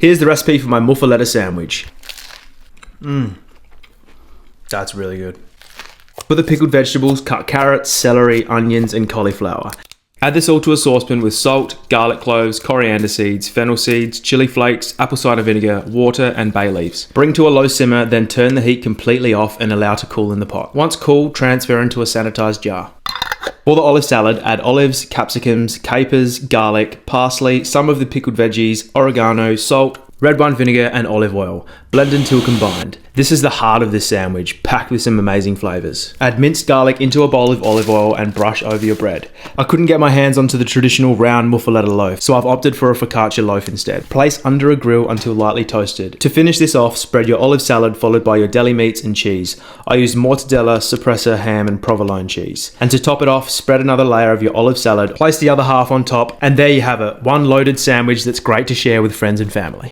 Here's the recipe for my muffuletta sandwich. That's really good. For the pickled vegetables, cut carrots, celery, onions, and cauliflower. Add this all to a saucepan with salt, garlic cloves, coriander seeds, fennel seeds, chili flakes, apple cider vinegar, water, and bay leaves. Bring to a low simmer, then turn the heat completely off and allow to cool in the pot. Once cool, transfer into a sanitized jar. For the olive salad, add olives, capsicums, capers, garlic, parsley, some of the pickled veggies, oregano, salt, red wine vinegar, and olive oil. Blend until combined. This is the heart of this sandwich, packed with some amazing flavours. Add minced garlic into a bowl of olive oil and brush over your bread. I couldn't get my hands onto the traditional round muffuletta loaf, so I've opted for a focaccia loaf instead. Place under a grill until lightly toasted. To finish this off, spread your olive salad followed by your deli meats and cheese. I used mortadella, suppressor, ham, and provolone cheese. And to top it off, spread another layer of your olive salad, place the other half on top, and there you have it. One loaded sandwich that's great to share with friends and family.